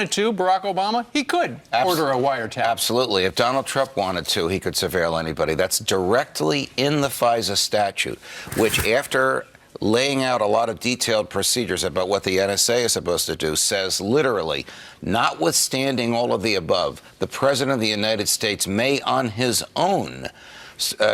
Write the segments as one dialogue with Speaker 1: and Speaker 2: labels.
Speaker 1: to, Barack Obama, he could order a wiretap.
Speaker 2: Absolutely. If Donald Trump wanted to, he could surveil anybody. That's directly in the FISA statute, which after laying out a lot of detailed procedures about what the NSA is supposed to do, says literally, notwithstanding all of the above, the President of the United States may on his own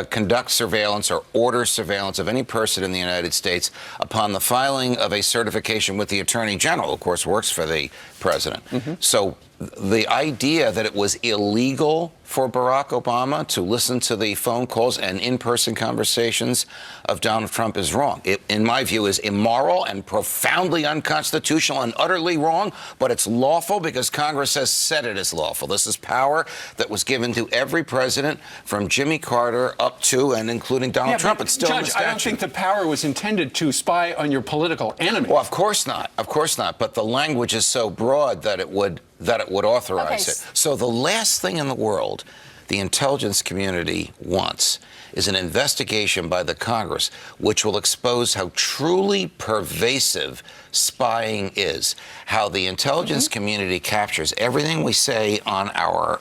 Speaker 2: conduct surveillance or order surveillance of any person in the United States upon the filing of a certification with the Attorney General, of course, works for the President. So the idea that it was illegal for Barack Obama to listen to the phone calls and in-person conversations of Donald Trump is wrong. It, in my view, is immoral and profoundly unconstitutional and utterly wrong, but it's lawful because Congress has said it is lawful. This is power that was given to every president from Jimmy Carter up to and including Donald Trump. It's still in the statute.
Speaker 1: I don't think the power was intended to spy on your political enemy.
Speaker 2: Well, of course not. Of course not. But the language is so broad that it would authorize it. So the last thing in the world the intelligence community wants is an investigation by the Congress which will expose how truly pervasive spying is, how the intelligence community captures everything we say on our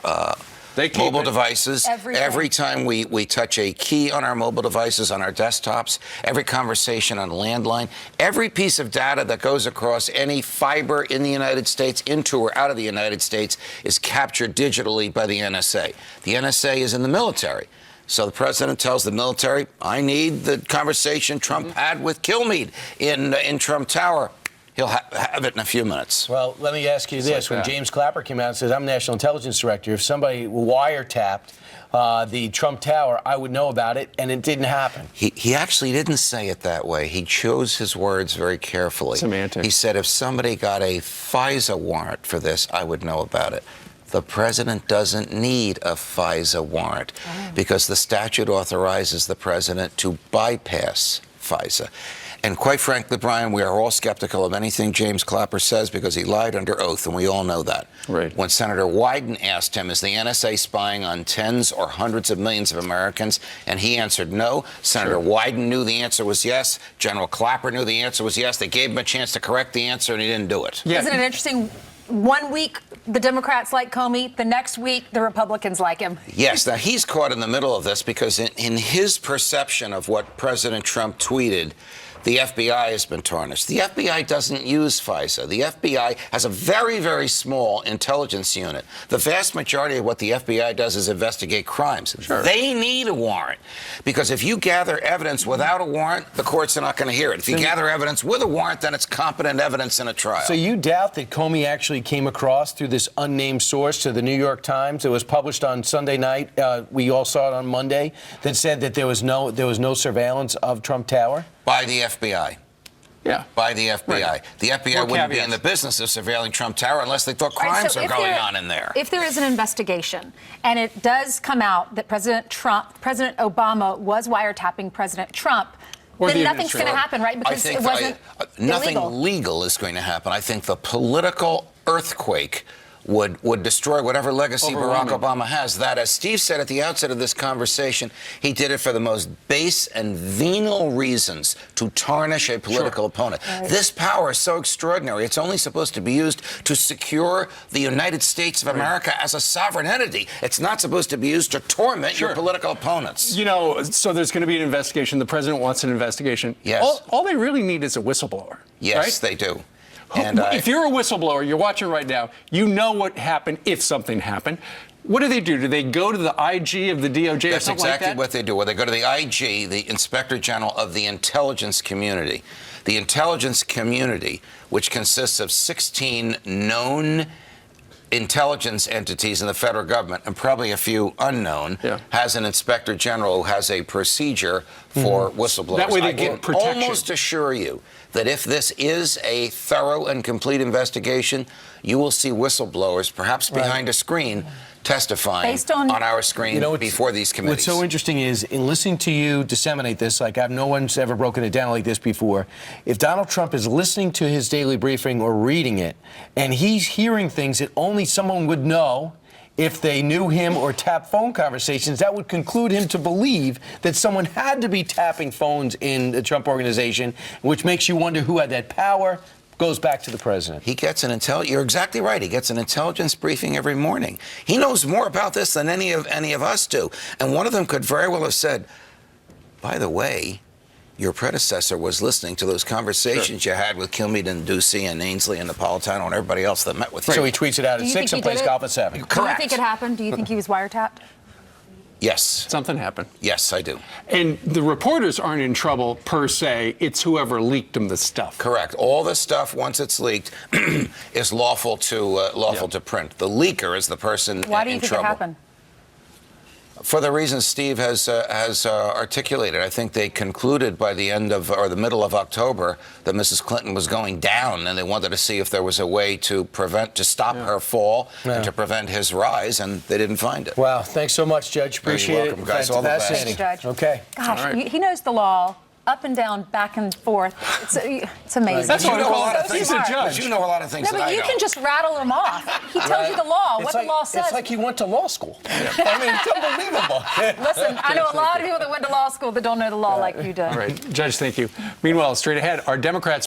Speaker 2: mobile devices. Every time we touch a key on our mobile devices, on our desktops, every conversation on a landline, every piece of data that goes across any fiber in the United States into or out of the United States is captured digitally by the NSA. The NSA is in the military. So the president tells the military, I need the conversation Trump had with Kilmeade in Trump Tower. He'll have it in a few minutes.
Speaker 3: Well, let me ask you this. When James Clapper came out and said, I'm National Intelligence Director, if somebody wiretapped the Trump Tower, I would know about it, and it didn't happen.
Speaker 2: He actually didn't say it that way. He chose his words very carefully.
Speaker 1: Semantics.
Speaker 2: He said, if somebody got a FISA warrant for this, I would know about it. The president doesn't need a FISA warrant because the statute authorizes the president to bypass FISA. And quite frankly, Brian, we are all skeptical of anything James Clapper says because he lied under oath, and we all know that.
Speaker 1: Right.
Speaker 2: When Senator Wyden asked him, is the NSA spying on tens or hundreds of millions of Americans? And he answered no. Senator Wyden knew the answer was yes. General Clapper knew the answer was yes. They gave him a chance to correct the answer, and he didn't do it.
Speaker 4: Isn't it interesting? 1 week, the Democrats like Comey. The next week, the Republicans like him.
Speaker 2: Yes. Now, he's caught in the middle of this because in his perception of what President Trump tweeted, the FBI has been tarnished. The FBI doesn't use FISA. The FBI has a very, very small intelligence unit. The vast majority of what the FBI does is investigate crimes. They need a warrant because if you gather evidence without a warrant, the courts are not going to hear it. If you gather evidence with a warrant, then it's competent evidence in a trial.
Speaker 3: So you doubt that Comey actually came across through this unnamed source to the New York Times? It was published on Sunday night. We all saw it on Monday. That said that there was no surveillance of Trump Tower.
Speaker 2: By the FBI.
Speaker 1: Yeah.
Speaker 2: By the FBI.
Speaker 1: Right.
Speaker 2: The FBI wouldn't be in the business of surveilling Trump Tower unless they thought crimes are going on in there.
Speaker 4: If there is an investigation and it does come out that President Obama was wiretapping President Trump, then nothing's going to happen, right? Because it wasn't
Speaker 2: nothing legal is going to happen. I think the political earthquake would destroy whatever legacy Barack Obama has. That, as Steve said at the outset of this conversation, he did it for the most base and venal reasons to tarnish a political opponent. This power is so extraordinary. It's only supposed to be used to secure the United States of America as a sovereign entity. It's not supposed to be used to torment your political opponents.
Speaker 1: You know, so there's going to be an investigation. The president wants an investigation.
Speaker 2: Yes.
Speaker 1: All they really need is a whistleblower.
Speaker 2: Yes, they do.
Speaker 1: And if you're a whistleblower, you're watching right now, you know what happened if something happened. What do? Do they go to the IG of the DOJ
Speaker 2: That's
Speaker 1: or something like that?
Speaker 2: That's exactly what they do. Well, they go to the IG, the Inspector General of the Intelligence Community. The intelligence community, which consists of 16 known intelligence entities in the federal government and probably a few unknown, has an inspector general who has a procedure for whistleblowers.
Speaker 1: That way they
Speaker 2: I can
Speaker 1: get protection.
Speaker 2: Almost assure you that if this is a thorough and complete investigation, you will see whistleblowers, perhaps behind a screen, testifying on our screen before these committees.
Speaker 3: What's so interesting is, in listening to you disseminate this, like no one's ever broken it down like this before, if Donald Trump is listening to his daily briefing or reading it, and he's hearing things that only someone would know if they knew him or tapped phone conversations, that would conclude him to believe that someone had to be tapping phones in the Trump organization, which makes you wonder who had that power, goes back to the president.
Speaker 2: He gets an You're exactly right. He gets an intelligence briefing every morning. He knows more about this than any of us do. And one of them could very well have said, by the way, your predecessor was listening to those conversations you had with Kilmeade and Ducey and Ainsley and Napolitano and everybody else that met with you.
Speaker 3: So he tweets it out at 6 and plays golf at 7.
Speaker 2: Correct.
Speaker 4: Do you think it happened? Do you think he was wiretapped?
Speaker 2: Yes.
Speaker 1: Something happened.
Speaker 2: Yes, I do.
Speaker 1: And the reporters aren't in trouble per se. It's whoever leaked them the stuff.
Speaker 2: Correct. All the stuff, once it's leaked, is lawful to print. The leaker is the person in trouble.
Speaker 4: Why do you think it happened?
Speaker 2: For the reasons Steve has articulated. I think they concluded by the end of, or the middle of October, that Mrs. Clinton was going down, and they wanted to see if there was a way to stop her fall and to prevent his rise, and they didn't find it.
Speaker 3: Wow, thanks so much, Judge. Appreciate
Speaker 2: You're welcome,
Speaker 3: it.
Speaker 2: guys. All the best.
Speaker 3: Fascinating.
Speaker 4: Thank you, Judge.
Speaker 3: Okay.
Speaker 4: Gosh,
Speaker 1: right.
Speaker 4: he knows the law up and down, back and forth. It's amazing.
Speaker 1: That's
Speaker 2: You
Speaker 1: what
Speaker 2: know a lot of
Speaker 1: He's
Speaker 2: things.
Speaker 1: a judge.
Speaker 2: You know a lot of things
Speaker 4: No,
Speaker 2: that
Speaker 4: but
Speaker 2: I
Speaker 4: you
Speaker 2: don't.
Speaker 4: can just rattle them off. He tells you the law, what the law says.
Speaker 3: It's like he went to law school. I mean, it's unbelievable.
Speaker 4: Listen, I know a lot of people that went to law school that don't know the law like you do.
Speaker 1: All right, Judge, thank you. Meanwhile, straight ahead, are Democrats